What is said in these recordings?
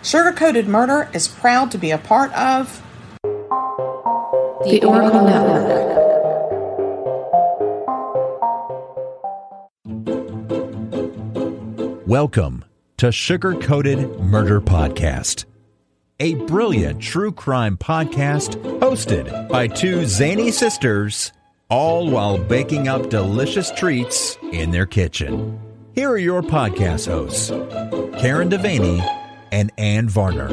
Sugar-Coated Murder is proud to be a part of the Oracle Network. Welcome to Sugar-Coated Murder Podcast, a brilliant true crime podcast hosted by two zany sisters, all while baking up delicious treats in their kitchen. Here are your podcast hosts, Karen Devaney and Ann Varner.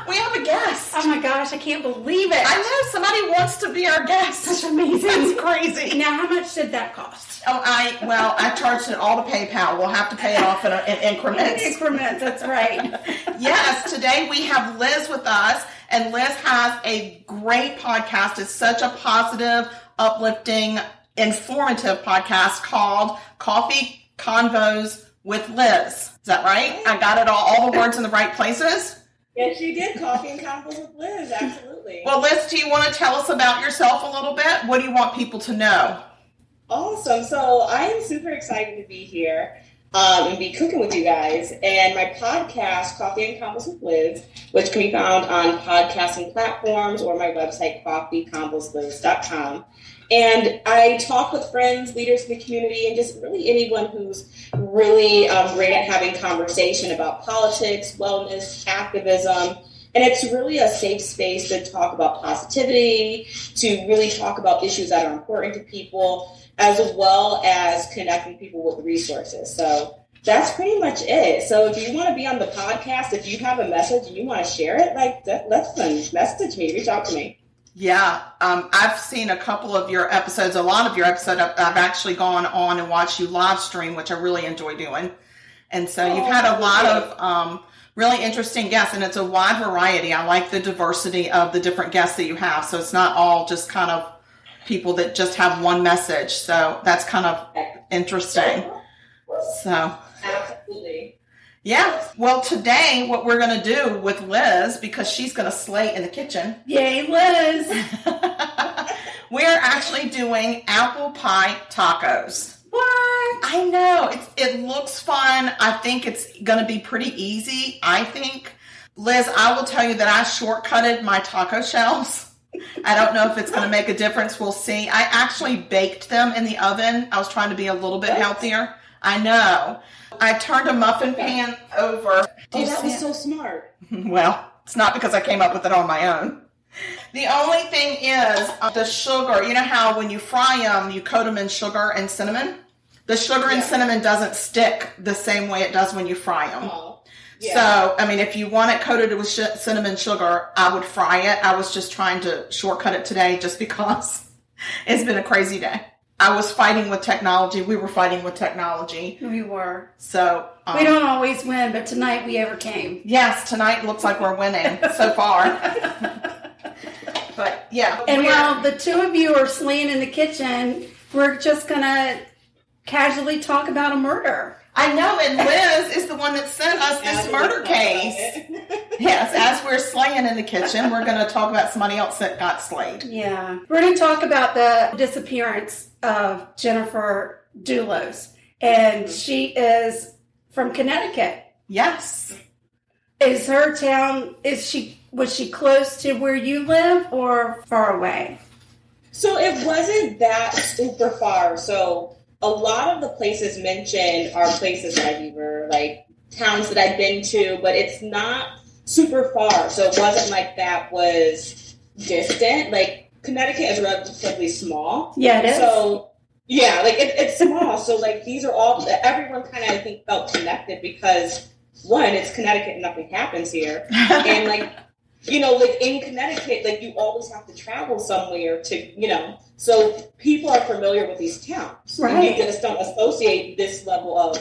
We have a guest. Oh my gosh, I can't believe it. I know, somebody wants to be our guest. That's amazing. That's crazy. Now, how much did that cost? I charged it all to PayPal. We'll have to pay it off in increments. Increments, that's right. Yes, today we have Liz with us, and Liz has a great podcast. It's such a positive, uplifting, informative podcast called Coffee Convos with Liz. Is that right? I got it all the words in the right places? Yes, you did. Coffee and Convos with Liz. Absolutely. Well, Liz, do you want to tell us about yourself a little bit? What do you want people to know? Awesome. So I am super excited to be here and be cooking with you guys. And my podcast, Coffee and Convos with Liz, which can be found on podcasting platforms or my website, coffeeconvosliz.com. And I talk with friends, leaders in the community, and just really anyone who's really great at having conversation about politics, wellness, activism. And it's really a safe space to talk about positivity, to really talk about issues that are important to people, as well as connecting people with resources. So that's pretty much it. So if you want to be on the podcast, if you have a message and you want to share it, message me, reach out to me. Yeah, I've seen a couple of your episodes, a lot of your episodes. I've actually gone on and watched you live stream, which I really enjoy doing. And so you've had a lot of really interesting guests, and it's a wide variety. I like the diversity of the different guests that you have. So it's not all just kind of people that just have one message. So that's kind of interesting. So Absolutely. yeah. Well, today what we're going to do with Liz, because she's going to slay in the kitchen. Yay, Liz. We're actually doing apple pie tacos. What? I know. It looks fun. I think it's going to be pretty easy, I think. Liz, I will tell you that I shortcutted my taco shells. I don't know if it's going to make a difference. We'll see. I actually baked them in the oven. I was trying to be a little bit healthier. I know. I turned a muffin pan over. That was so smart. Well, it's not because I came up with it on my own. The only thing is the sugar. You know how when you fry them, you coat them in sugar and cinnamon? The sugar and cinnamon doesn't stick the same way it does when you fry them. Oh, yeah. So, I mean, if you want it coated with cinnamon sugar, I would fry it. I was just trying to shortcut it today just because it's been a crazy day. I was fighting with technology. We were fighting with technology. We were. So we don't always win, but tonight we overcame. Yes, tonight looks like we're winning so far. But yeah. And while the two of you are slaying in the kitchen, we're just going to casually talk about a murder. I know, and Liz is the one that sent us this murder case. Yes, as we're slaying in the kitchen, we're going to talk about somebody else that got slayed. Yeah. We're going to talk about the disappearance of Jennifer Dulos. And she is from Connecticut. Yes. Is her town, was she close to where you live or far away? So it wasn't that super far. So a lot of the places mentioned are places that I've either like towns that I've been to, but it's not super far. So it wasn't like that was distant. Like Connecticut is relatively small. Yeah, it is. So yeah, like it's small. So like these are all, everyone kind of I think felt connected because one, it's Connecticut and nothing happens here. And like, you know, like in Connecticut, like you always have to travel somewhere to, you know, so people are familiar with these towns. Right. And you just don't associate this level of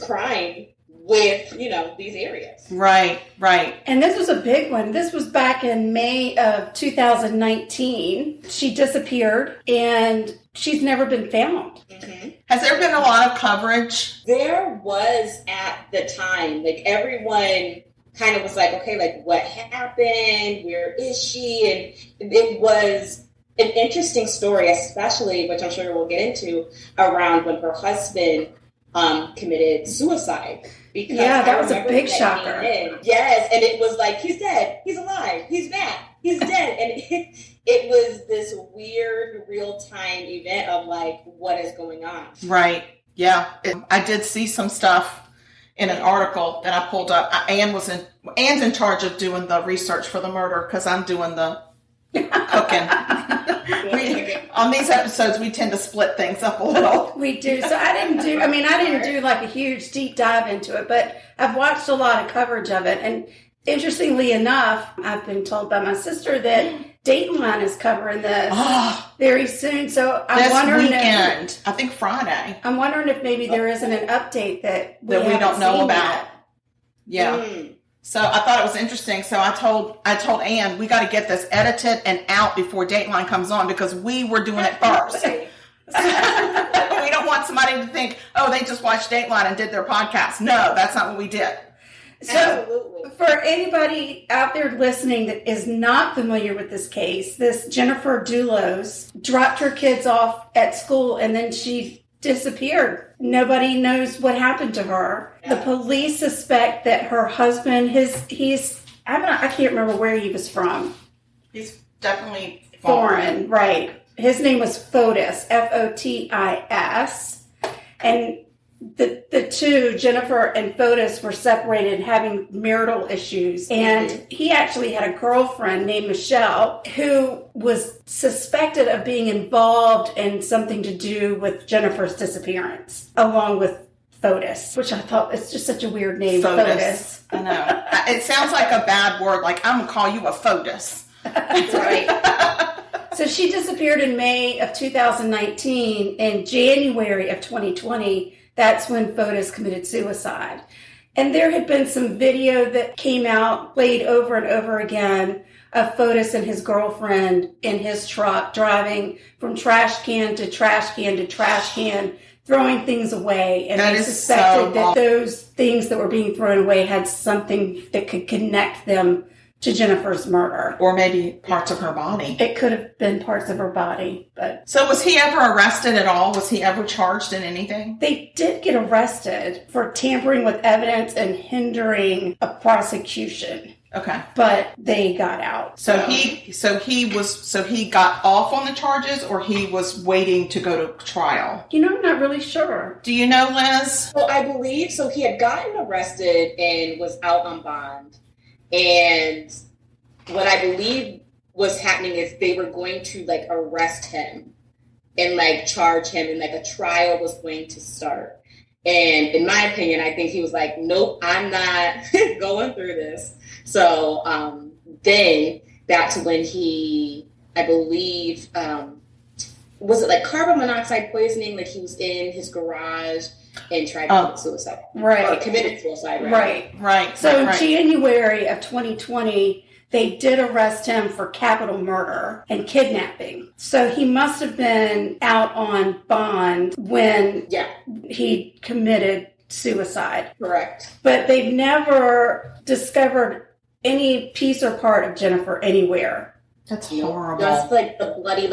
crime with, you know, these areas. Right, right. And this was a big one. This was back in May of 2019. She disappeared and she's never been found. Mm-hmm. Has there been a lot of coverage? There was at the time, like everyone kind of was like, okay, like what happened? Where is she? And it was an interesting story, especially, which I'm sure we'll get into, around when her husband committed suicide. Because that was a big shocker. Yes, and it was like, he's dead, he's alive, he's back, he's dead. And it was this weird real-time event of like, what is going on? Right, yeah. I did see some stuff in an article that I pulled up. Anne's in charge of doing the research for the murder because I'm doing the cooking. On these episodes, we tend to split things up a little. We do. So I didn't do like a huge deep dive into it, but I've watched a lot of coverage of it. And interestingly enough, I've been told by my sister that Dateline is covering this very soon. So I'm wondering weekend, I think Friday. I'm wondering if maybe there isn't an update that we don't know about. Yet. Yeah. So I thought it was interesting. So I told Anne, we got to get this edited and out before Dateline comes on because we were doing it first. We don't want somebody to think, oh, they just watched Dateline and did their podcast. No, that's not what we did. So absolutely. For anybody out there listening that is not familiar with this case, this Jennifer Dulos dropped her kids off at school and then she disappeared. Nobody knows what happened to her. The police suspect that her husband, I can't remember where he was from. He's definitely foreign, right? His name was Fotis, Fotis, and the two, Jennifer and Fotis, were separated, having marital issues, and he actually had a girlfriend named Michelle who was suspected of being involved in something to do with Jennifer's disappearance, along with Fotis, which I thought is just such a weird name. Fotis. I know. It sounds like a bad word. Like, I'm gonna call you a Fotis. That's right. So she disappeared in May of 2019. In January of 2020, that's when Fotis committed suicide. And there had been some video that came out, played over and over again, of Fotis and his girlfriend in his truck, driving from trash can to trash can to trash can, throwing things away. And they suspected that those things that were being thrown away had something that could connect them to Jennifer's murder. Or maybe parts of her body. It could have been parts of her body, but... So was he ever arrested at all? Was he ever charged in anything? They did get arrested for tampering with evidence and hindering a prosecution. Okay. But they got out. So he got off on the charges, or he was waiting to go to trial? You know, I'm not really sure. Do you know, Liz? Well, I believe so. He had gotten arrested and was out on bond. And what I believe was happening is they were going to like arrest him and like charge him, and like a trial was going to start. And in my opinion, I think he was like, nope, I'm not going through this. So then that's when he, I believe, was it like carbon monoxide poisoning? Like he was in his garage and tried to commit suicide. Right. Or committed suicide. Right. So January of 2020, they did arrest him for capital murder and kidnapping. So he must have been out on bond when he committed suicide. Correct. But they've never discovered any piece or part of Jennifer anywhere. That's horrible. Just like the bloody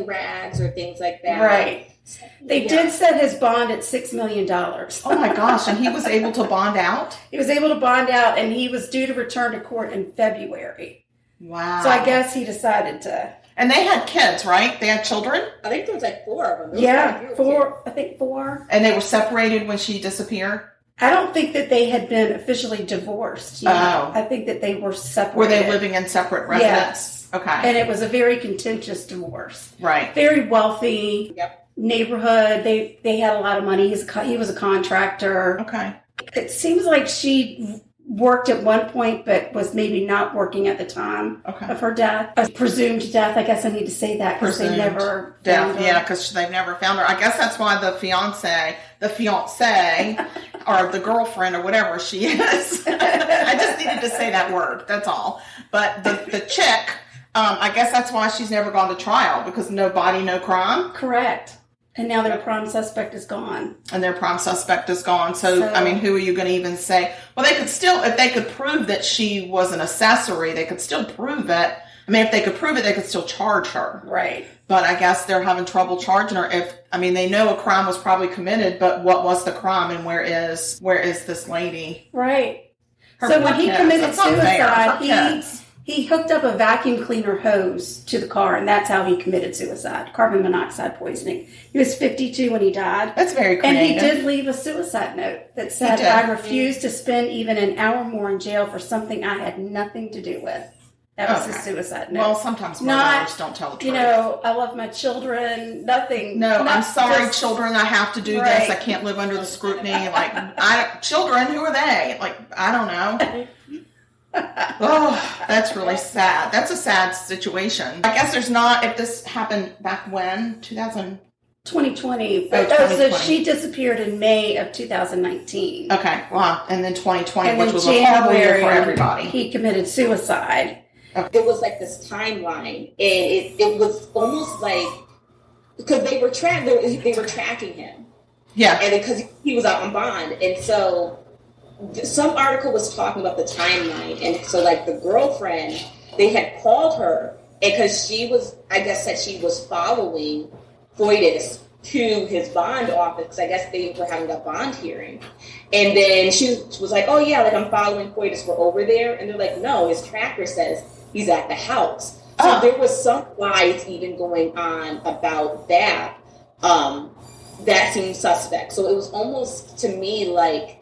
rags or things like that. Right. They did set his bond at $6 million. Oh my gosh, and he was able to bond out? He was able to bond out, and he was due to return to court in February. Wow. So I guess he decided to. And they had kids, right? They had children? I think there was like 4 of them. Yeah, 4. I think 4. And they were separated when she disappeared? I don't think that they had been officially divorced. I think that they were separated. Were they living in separate residence? Yes. Okay. And it was a very contentious divorce. Right. Very wealthy neighborhood. They had a lot of money. He was a contractor. Okay. It seems like she worked at one point, but was maybe not working at the time of her death. A presumed death. I guess I need to say that because they never found her. Yeah, because they've never found her. I guess that's why the fiance, or the girlfriend, or whatever she is. I just needed to say that word. That's all. But the chick, I guess that's why she's never gone to trial, because no body, no crime. Correct. And now their prime suspect is gone. And their prime suspect is gone. So, I mean, who are you going to even say? Well, they could still, if they could prove that she was an accessory, they could still prove it. I mean, if they could prove it, they could still charge her. Right. But I guess they're having trouble charging her. They know a crime was probably committed, but what was the crime and where is this lady? Right. So when he committed suicide, he hooked up a vacuum cleaner hose to the car, and that's how he committed suicide, carbon monoxide poisoning. He was 52 when he died. That's very creative. And he did leave a suicide note that said, I refuse to spend even an hour more in jail for something I had nothing to do with. That was his suicide note. Well, sometimes murderers don't tell the truth. I love my children, nothing. No, I'm sorry, children, I have to do this. I can't live under the scrutiny. Children, who are they? I don't know. Oh, that's really sad. That's a sad situation. I guess there's not, if this happened back when? 2020. So she disappeared in May of 2019. Okay, wow. And then 2020, which was a horrible year for everybody. He committed suicide. It was like this timeline, and it was almost like, because they were tracking him. Yeah. And because he was out on bond. And so some article was talking about the timeline, and so the girlfriend, they had called her because she was, I guess, said she was following Foytis to his bond office. I guess they were having a bond hearing, and then she was like, "Oh yeah, I'm following Foytis. We're over there," and they're like, "No, his tracker says he's at the house." So there was some lies even going on about that. That seemed suspect. So it was almost to me like.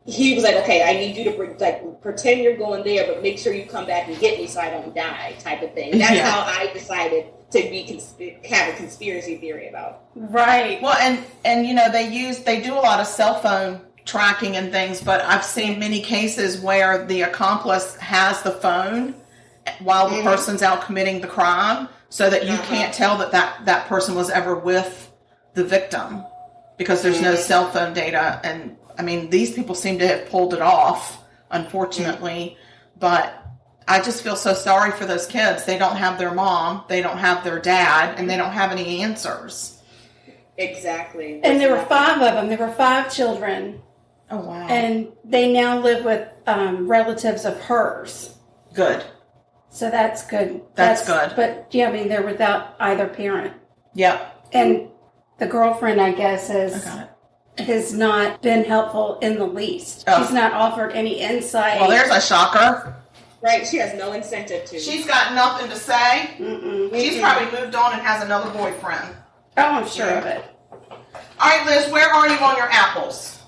He was like, okay, I need you to pretend you're going there, but make sure you come back and get me so I don't die, type of thing. That's how I decided to have a conspiracy theory about. Right. Well, and they do a lot of cell phone tracking and things, but I've seen many cases where the accomplice has the phone while the person's out committing the crime, so that you can't tell that person was ever with the victim. Because there's no cell phone data. And, I mean, these people seem to have pulled it off, unfortunately. But I just feel so sorry for those kids. They don't have their mom, they don't have their dad, and they don't have any answers. Exactly. And there were 5 of them. There were 5 children. Oh, wow. And they now live with relatives of hers. Good. So that's good. That's good. But, they're without either parent. Yep. And the girlfriend, I guess, has not been helpful in the least. Oh. She's not offered any insight. Well, there's a shocker. Right, she has no incentive to. She's got nothing to say. She's probably moved on and has another boyfriend. Oh, I'm sure of it. All right, Liz, where are you on your apples?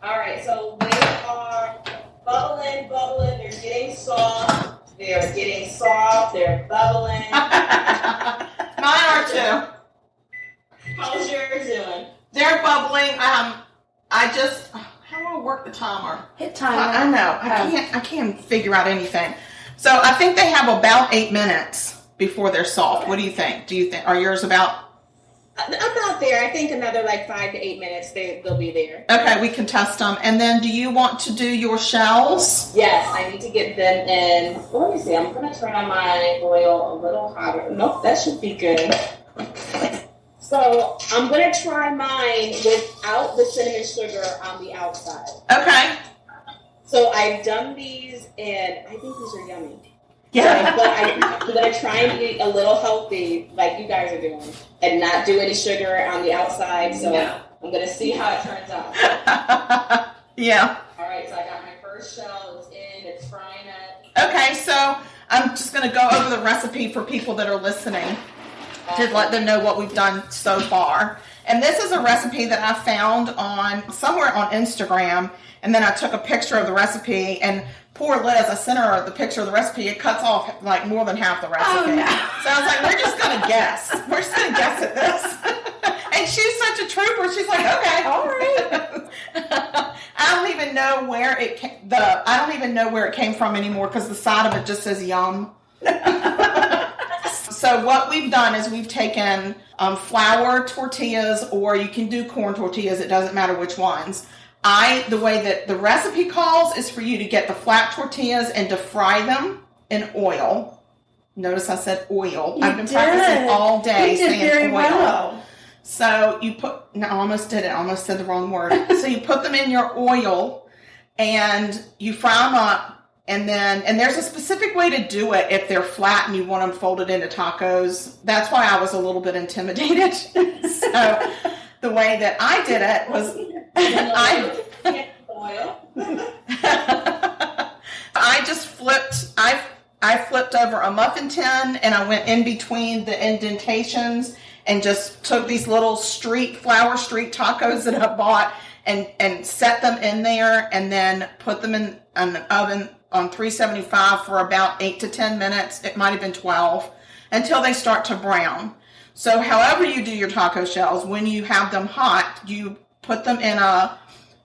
All right, so they are bubbling. They're getting soft. They're bubbling. Mine are too. How's yours doing? They're bubbling. How do I work the timer? Hit timer. I know. I can't figure out anything. So I think they have about 8 minutes before they're soft. What do you think? Are yours about? About there. I think another 5 to 8 minutes they'll be there. Okay, we can test them. And then do you want to do your shells? Yes, I need to get them in. Let me see. I'm going to turn on my oil a little hotter. Nope, that should be good. So I'm going to try mine without the cinnamon sugar on the outside. Okay. So I've done these, and I think these are yummy. Yeah. But I'm going to try and be a little healthy, like you guys are doing, and not do any sugar on the outside. So I'm going to see how it turns out. Yeah. All right, so I got my first shell. It's in. It's frying it. Okay, so I'm just going to go over the recipe for people that are listening to let them know what we've done so far. And this is a recipe that I found somewhere on Instagram, and then I took a picture of the recipe, and poor Liz, I sent her the picture of the recipe. It cuts off more than half the recipe. Oh, no. So I was like, we're just going to guess. We're just going to guess at this. And she's such a trooper. She's like, okay. All right. I don't even know where it came from anymore, because the side of it just says yum. So what we've done is we've taken flour tortillas, or you can do corn tortillas. It doesn't matter which ones. The way that the recipe calls is for you to get the flat tortillas and to fry them in oil. Notice I said oil. You I've been did. practicing all day You did saying very oil. well. So you put, no, I almost did it. I almost said the wrong word. So you put them in your oil and you fry them up. And there's a specific way to do it if they're flat and you want them folded into tacos. That's why I was a little bit intimidated. So the way that I did it was I just flipped, I flipped over a muffin tin and I went in between the indentations and just took these little flower street tacos that I bought and set them in there and then put them in an oven on 375 for about 8 to 10 minutes. It might have been 12 until they start to brown. So however you do your taco shells, when you have them hot, you put them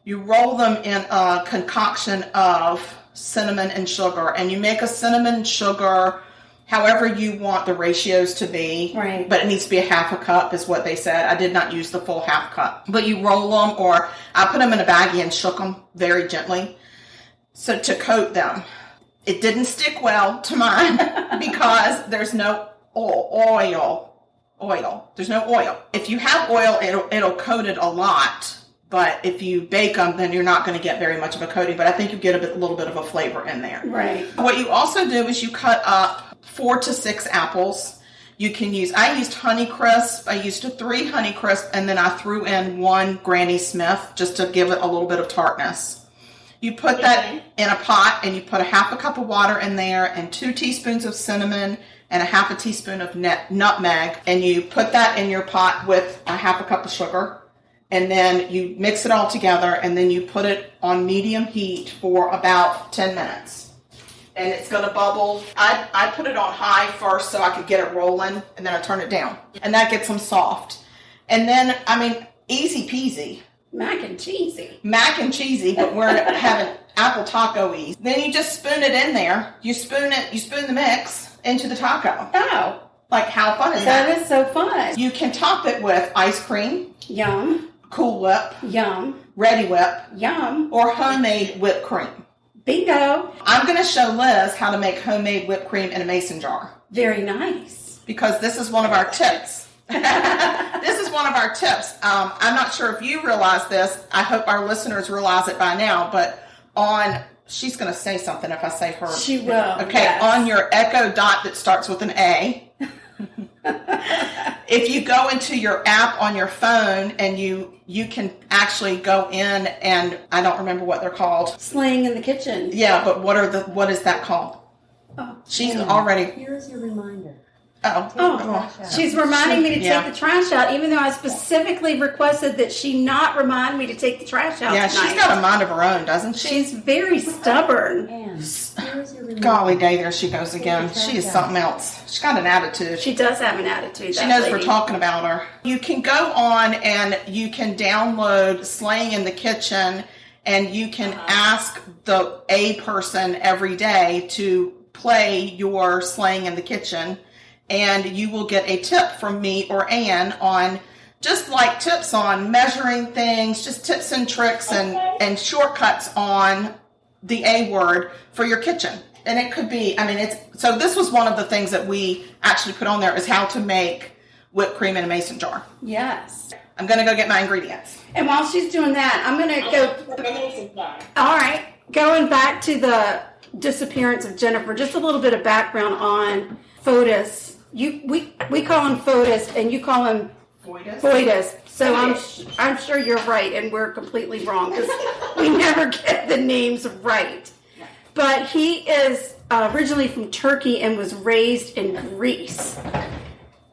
you roll them in a concoction of cinnamon and sugar, and you make a cinnamon sugar however you want the ratios to be. Right. But it needs to be a half a cup is what they said. I did not use the full half cup. But you roll them, or I put them in a baggie and shook them very gently. So to coat them. It didn't stick well to mine because there's no oil. There's no oil. If you have oil, it'll coat it a lot. But if you bake them, then you're not going to get very much of a coating. But I think you get a little bit of a flavor in there. Right. What you also do is you cut up 4 to 6 apples. I used Honeycrisp. I used 3 Honeycrisp, and then I threw in 1 Granny Smith just to give it a little bit of tartness. You put that in a pot and you put a half a cup of water in there and 2 teaspoons of cinnamon and a half a teaspoon of nutmeg. And you put that in your pot with a half a cup of sugar. And then you mix it all together and then you put it on medium heat for about 10 minutes. And it's going to bubble. I put it on high first so I could get it rolling, and then I turn it down. And that gets them soft. And then, easy peasy. Mac and cheesy, but we're having apple taco-y. Then you just spoon it in there. You spoon the mix into the taco. Oh. Like, how fun is that? That is so fun. You can top it with ice cream. Yum. Cool Whip. Yum. Ready Whip. Yum. Or homemade whipped cream. Bingo. I'm going to show Liz how to make homemade whipped cream in a mason jar. Very nice. Because this is one of our tips. This is one of our tips. I'm not sure if you realize this. I hope our listeners realize it by now, but she's going to say something if I say her. She will. Okay, yes. On your Echo Dot that starts with an A, if you go into your app on your phone and you can actually go in and I don't remember what they're called. Slaying in the kitchen. Yeah, but what is that called? Oh, she's already. Here's your reminder. She's reminding me to take the trash out, even though I specifically requested that she not remind me to take the trash out. Yeah, tonight. She's got a mind of her own, doesn't she? She's very stubborn. Golly day, there she goes again. She is something else. She's got an attitude. She does have an attitude. She knows we're talking about her. You can go on and you can download Slaying in the Kitchen, and you can ask a person every day to play your Slaying in the Kitchen. And you will get a tip from me or Ann on just like tips on measuring things, just tips and tricks and shortcuts on the A word for your kitchen. And it could be, so this was one of the things that we actually put on there is how to make whipped cream in a mason jar. Yes. I'm going to go get my ingredients. And while she's doing that, I'm going to go. All right. Going back to the disappearance of Jennifer, just a little bit of background on Fotis. We call him Fotis, and you call him Fotis. So I'm sure you're right, and we're completely wrong because we never get the names right. But he is originally from Turkey and was raised in Greece.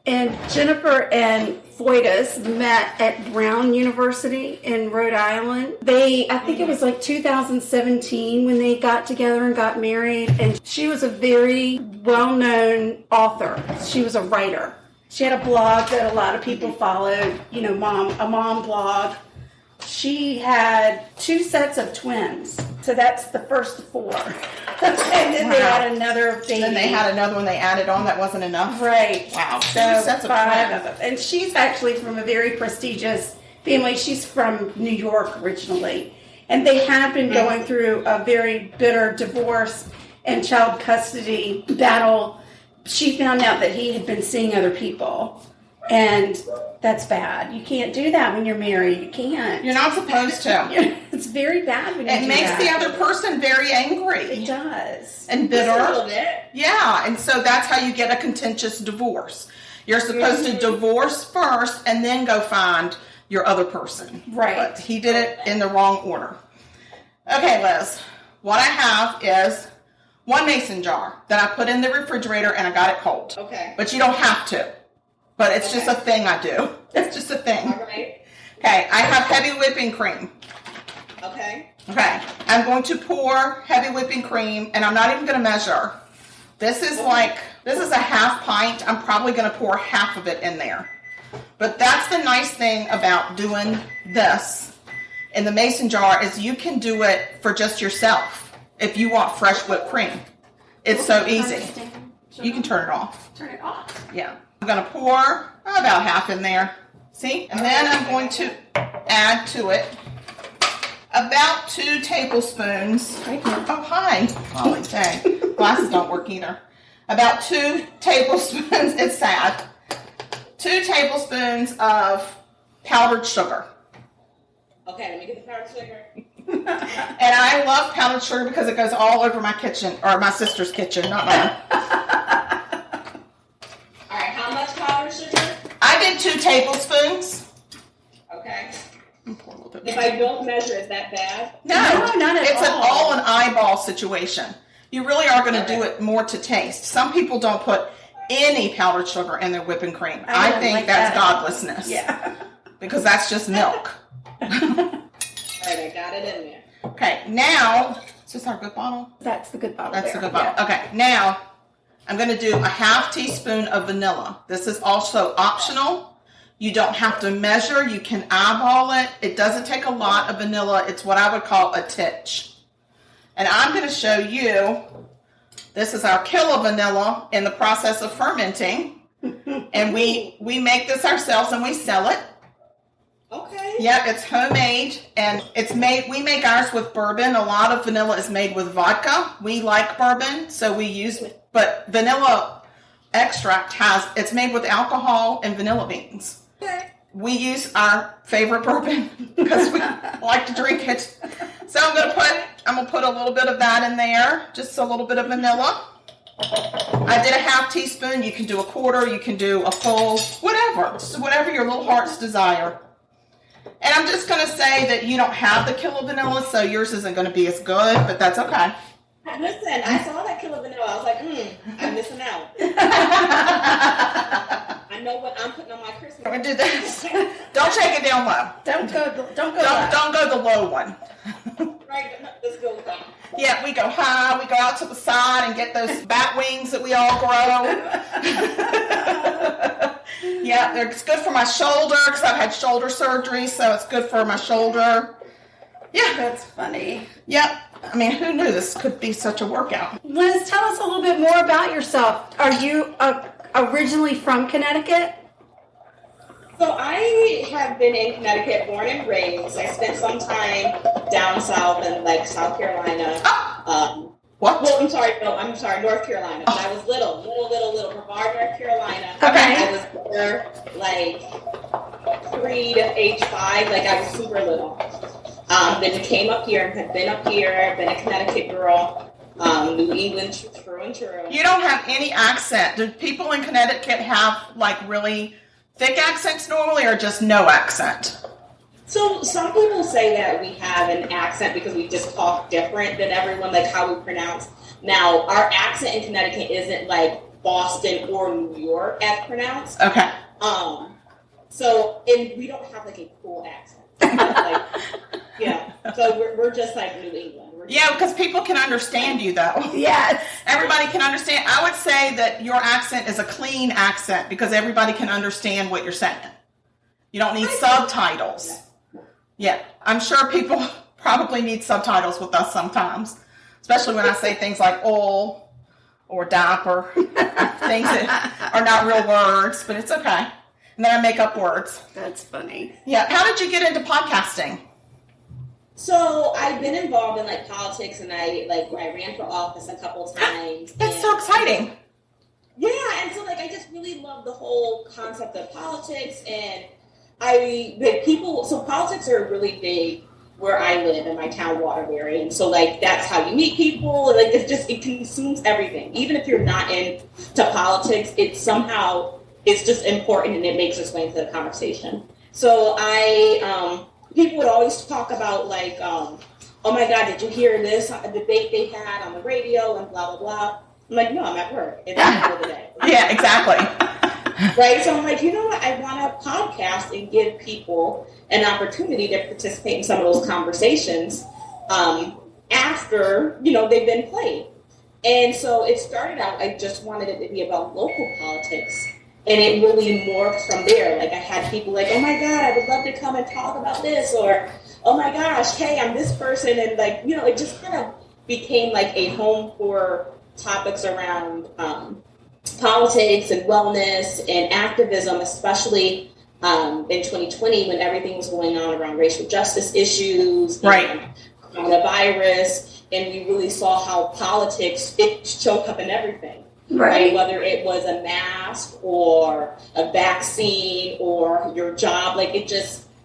And Jennifer and Fotis met at Brown University in Rhode Island. I think it was like 2017 when they got together and got married. And she was a very well-known author. She was a writer. She had a blog that a lot of people followed, a mom blog. She had 2 sets of twins. So that's the first 4. And then they had another baby. Then they had another one they added on that wasn't enough. Right. Wow. So 2 sets of 5 twins. of them. And she's actually from a very prestigious family. She's from New York originally. And they have been going through a very bitter divorce and child custody battle she found out that he had been seeing other people. And that's bad. You can't do that when you're married. You can't. You're not supposed to. It's very bad when you do that. It makes the other person very angry. It does. And bitter. Just a little bit. Yeah, and so that's how you get a contentious divorce. You're supposed to divorce first and then go find your other person. Right. But he did it in the wrong order. Okay, Liz, what I have is one mason jar that I put in the refrigerator and I got it cold. Okay. But you don't have to. But it's just a thing I do. It's just a thing. All right. Okay, I have heavy whipping cream. Okay. Okay, I'm going to pour heavy whipping cream, and I'm not even going to measure. This is a half pint. I'm probably going to pour half of it in there. But that's the nice thing about doing this in the mason jar is you can do it for just yourself if you want fresh whipped cream. It's so easy. You can turn it off. Turn it off. Yeah. I'm going to pour about half in there. See? And then I'm going to add to it about 2 tablespoons. Oh, hi. Holly, say. Glasses don't work either. About 2 tablespoons. It's sad. 2 tablespoons of powdered sugar. Okay, let me get the powdered sugar. And I love powdered sugar because it goes all over my kitchen, or my sister's kitchen, not mine. All right, how much powdered sugar? I did 2 tablespoons. Okay. If I don't measure, is that bad? No, not at it's all. an eyeball situation. You really are going to do it more to taste. Some people don't put any powdered sugar in their whipping cream. I think like that's that. godlessness. Yeah. Because that's just milk. All right, I got it in there. Okay, now, is this our good bottle? That's the good bottle. That's there. the good bottle. Yeah. Okay, now I'm going to do a half teaspoon of vanilla. This is also optional. You don't have to measure. You can eyeball it. It doesn't take a lot of vanilla. It's what I would call a titch. And I'm going to show you, this is our kilo vanilla in the process of fermenting. And we make this ourselves and we sell it. Okay. Yeah, it's homemade and we make ours with bourbon. A lot of vanilla is made with vodka. We like bourbon, so we use it. But vanilla extract it's made with alcohol and vanilla beans. Okay. We use our favorite bourbon because we like to drink it. So I'm gonna put a little bit of that in there, just a little bit of vanilla. I did a half teaspoon. You can do a quarter. You can do a full, whatever your little heart's desire. And I'm just going to say that you don't have the kilo vanilla, so yours isn't going to be as good, but that's okay. Listen, I saw that kilo vanilla. I was like, I'm missing out. I know what I'm putting on my Christmas. I'm going to do this. Don't take it down low. Don't go Don't go the low one. Right, let's go with that. Yeah, we go high. We go out to the side and get those bat wings that we all grow. Yeah, it's good for my shoulder because I've had shoulder surgery, so it's good for my shoulder. Yeah. That's funny. Yep. I mean, who knew this could be such a workout? Liz, tell us a little bit more about yourself. Are you originally from Connecticut? So I have been in Connecticut, born and raised. I spent some time down south in South Carolina. What? Well, I'm sorry, North Carolina. But I was little, Brevard, North Carolina. Okay. I was there 3 to age 5. I was super little. Then came up here and have been up here. Been a Connecticut girl. New England through and through. You don't have any accent. Do people in Connecticut have really thick accents normally, or just no accent? So some people say that we have an accent because we just talk different than everyone, how we pronounce. Now, our accent in Connecticut isn't like Boston or New York as pronounced. Okay. And we don't have a cool accent. Yeah. So we're just like New England. Yeah, because people can understand you, though. Yes. Everybody can understand. I would say that your accent is a clean accent because everybody can understand what you're saying. You don't need subtitles. Yeah, I'm sure people probably need subtitles with us sometimes, especially when I say things like oil or diaper, things that are not real words, but it's okay. And then I make up words. That's funny. Yeah. How did you get into podcasting? So I've been involved in politics, and I ran for office a couple times. That's so exciting. Yeah, really love the whole concept of politics, and so politics are really big where I live in my town, Waterbury, and so like that's how you meet people. Like it consumes everything. Even if you're not into politics, it's just important and it makes its way into the conversation. So people would always talk about like, oh my God, did you hear this debate they had on the radio and blah blah blah. I'm like, no, I'm at work. It's the middle of the day. Yeah, exactly. Right? So I'm like, you know what? I want to podcast and give people an opportunity to participate in some of those conversations after, they've been played. And so it started out, I just wanted it to be about local politics. And it really morphed from there. Like I had people like, oh my God, I would love to come and talk about this. Or, oh my gosh, hey, I'm this person. And like, it just kind of became like a home for topics around politics and wellness and activism, especially in 2020 when everything was going on around racial justice issues and coronavirus, and we really saw how politics, it showed up in everything. Right. Whether it was a mask or a vaccine or your job, like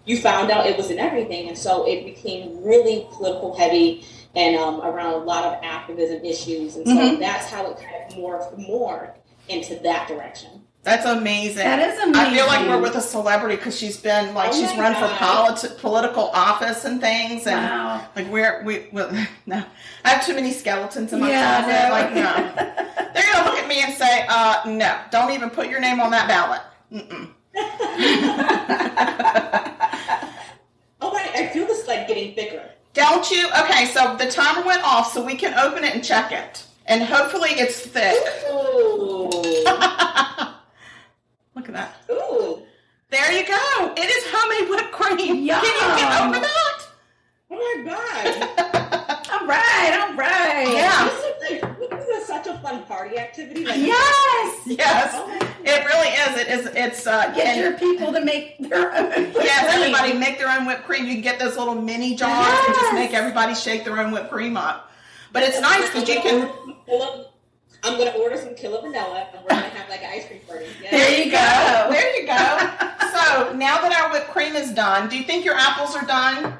you found out it was in everything. And so it became really political heavy and around a lot of activism issues. And so that's how it kind of morphed more into that direction. That's amazing. That is amazing. I feel like we're with a celebrity because she's been like, she's run for political office and things. And like we no, I have too many skeletons in my closet. No. Like, no. They're going to look at me and say, no, don't even put your name on that ballot. I feel this like getting thicker. Don't you? Okay, so the timer went off so we can open it and check it. And hopefully it's thick. Ooh. Look at that. Ooh. There you go. It is homemade whipped cream. Yum. Can you get over that? Oh my God. All right. Yeah. This is such a fun party activity. Like, Yes. It really is. It's Get your people to make their own whipped cream. Yes, everybody make their own whipped cream. You can get those little mini jars and just make everybody shake their own whipped cream up. But it's nice because you can... I'm going to order some killer vanilla, and we're going to have like an ice cream party. Yeah. There you go. So now that our whipped cream is done, do you think your apples are done?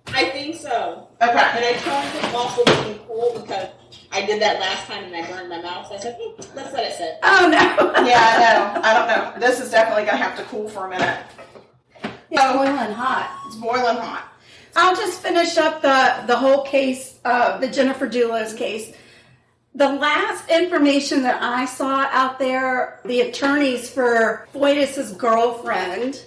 I think so. Okay. And I tried to also looking cool because I did that last time and I burned my mouth. So I said, let's let it sit. Oh, no. Yeah, I don't know. This is definitely going to have to cool for a minute. It's boiling hot. It's boiling hot. I'll just finish up the whole case, the Jennifer Dulos case. The last information that I saw out there, the attorneys for Foytis's girlfriend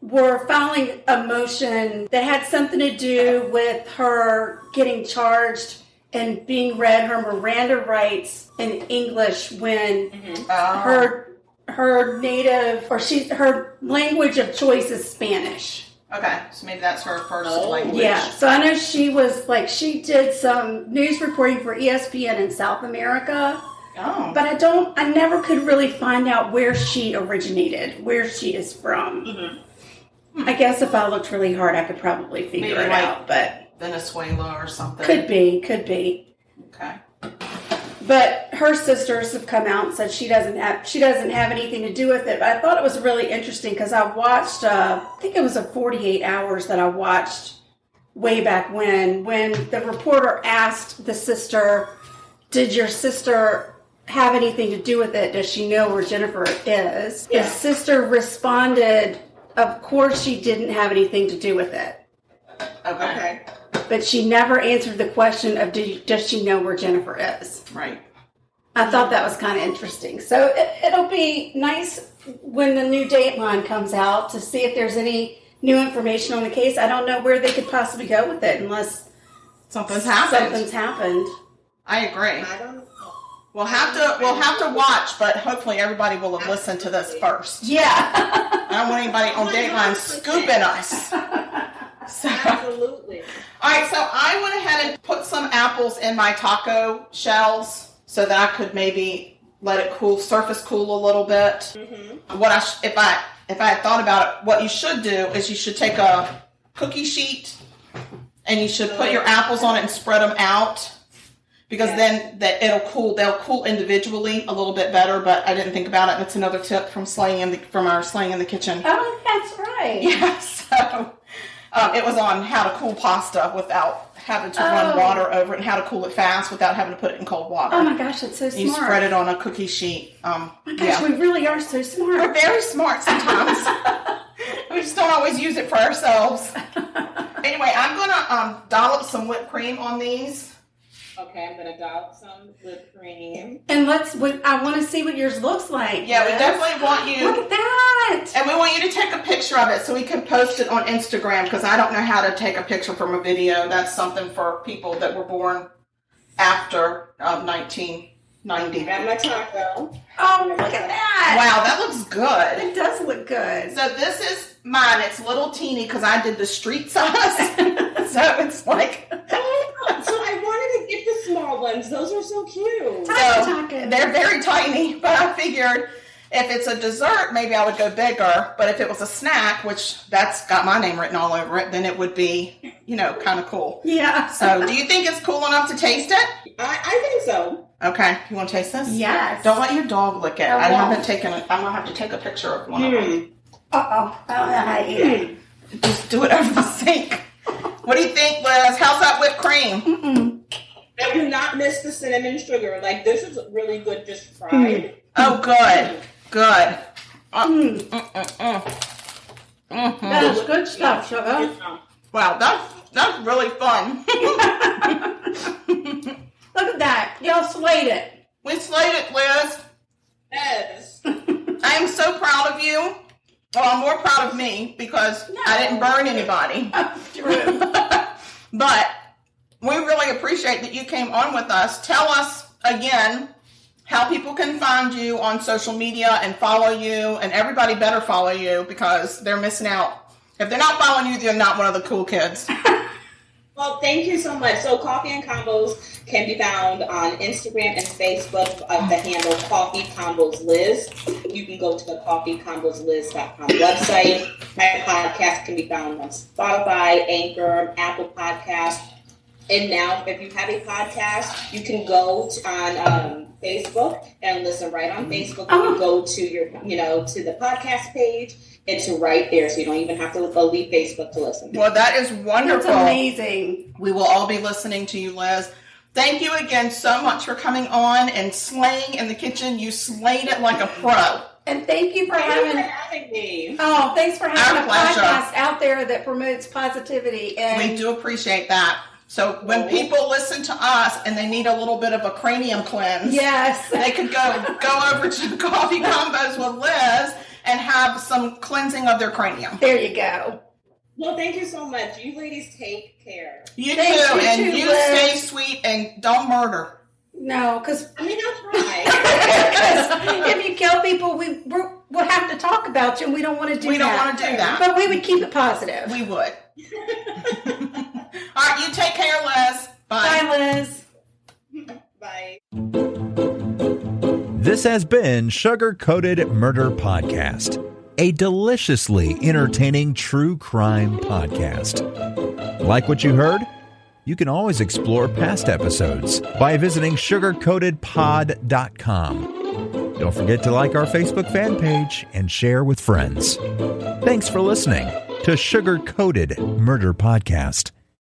were filing a motion that had something to do with her getting charged and being read her Miranda rights in English when her native her language of choice is Spanish. Okay, so maybe that's her first language. Yeah, so I know she did some news reporting for ESPN in South America. Oh. But I never could really find out where she originated, where she is from. I guess if I looked really hard, I could probably figure it out, but... Venezuela or something. Could be. Okay. But her sisters have come out and said she doesn't have anything to do with it. But I thought it was really interesting because I watched, I think it was a 48 Hours that I watched way back when the reporter asked the sister, did your sister have anything to do with it? Does she know where Jennifer is? Yeah. The sister responded, of course she didn't have anything to do with it. Okay. But she never answered the question of does she know where Jennifer is? Right. I thought that was kind of interesting. So it'll be nice when the new Dateline comes out to see if there's any new information on the case. I don't know where they could possibly go with it unless something's happened. I agree. I don't know. We'll have to watch, but hopefully everybody will have listened to this first. Yeah. I don't want anybody on Dateline scooping us. So, absolutely. All right, so I went ahead and put some apples in my taco shells so that I could maybe let it surface cool a little bit. If I had thought about it, what you should do is you should take a cookie sheet and you should put your apples on it and spread them out. because then they'll cool individually a little bit better, but I didn't think about it. That's another tip from our Slaying in the Kitchen. Oh, that's right. Yeah, so it was on how to cool pasta without having to run water over it, and how to cool it fast without having to put it in cold water. Oh my gosh, that's so smart. You spread it on a cookie sheet. Oh my gosh, we really are so smart. We're very smart sometimes. We just don't always use it for ourselves. Anyway, I'm going to dollop some whipped cream on these. Okay, I'm going to dollop some whipped cream. And I want to see what yours looks like. Yeah, we definitely want you. Look at that. And we want you to take a picture of it so we can post it on Instagram, because I don't know how to take a picture from a video. That's something for people that were born after 1990. Got my taco. Oh, look at that. Wow, that looks good. It does look good. So this is mine. It's little teeny because I did the street size. So it's like... So I wanted to get the small ones. Those are so cute. So they're very tiny, but I figured if it's a dessert, maybe I would go bigger. But if it was a snack, which that's got my name written all over it, then it would be, kind of cool. Yeah. So do you think it's cool enough to taste it? I think so. Okay. You want to taste this? Yes. Don't let your dog lick it. I haven't taken it. I'm going to have to take a picture of one of them. Uh-oh. I don't know how to eat it. Just do it over the sink. What do you think, Liz? How's that whipped cream? I do not miss the cinnamon sugar. Like, this is really good just fried. Oh, good. Good. That is good stuff, sugar. Wow, that's really fun. Look at that. Y'all slayed it. We slayed it, Liz. Yes. I am so proud of you. Well, I'm more proud of me because I didn't burn anybody. True. But we really appreciate that you came on with us. Tell us again how people can find you on social media and follow you, and everybody better follow you because they're missing out. If they're not following you, they're not one of the cool kids. Well, thank you so much. So Coffee and Convos can be found on Instagram and Facebook of the handle Coffee Convos Liz. You can go to the coffeeconvosliz.com website. My podcast can be found on Spotify, Anchor, Apple Podcasts. And now, if you have a podcast, you can go on Facebook and listen right on Facebook. You go to your, to the podcast page. It's right there, so you don't even have to leave Facebook to listen. Well, that is wonderful. That's amazing. We will all be listening to you, Liz. Thank you again so much for coming on and slaying in the kitchen. You slayed it like a pro. And thank you for having me. Oh, thanks for having Our a pleasure. podcast out there that promotes positivity. And we do appreciate that. So when people listen to us and they need a little bit of a cranium cleanse, yes, they could go over to Coffee Convos with Liz and have some cleansing of their cranium. There you go. Well, thank you so much. You ladies take care. You too, and you stay sweet and don't murder. No, because I'll try. if you kill people, we'll have to talk about you, and we don't want to do that. We don't want to do that. But we would keep it positive. We would. All right, you take care, Liz. Bye. Bye, Liz. Bye. This has been Sugar Coated Murder Podcast, a deliciously entertaining true crime podcast. Like what you heard? You can always explore past episodes by visiting sugarcoatedpod.com. Don't forget to like our Facebook fan page and share with friends. Thanks for listening to Sugar Coated Murder Podcast.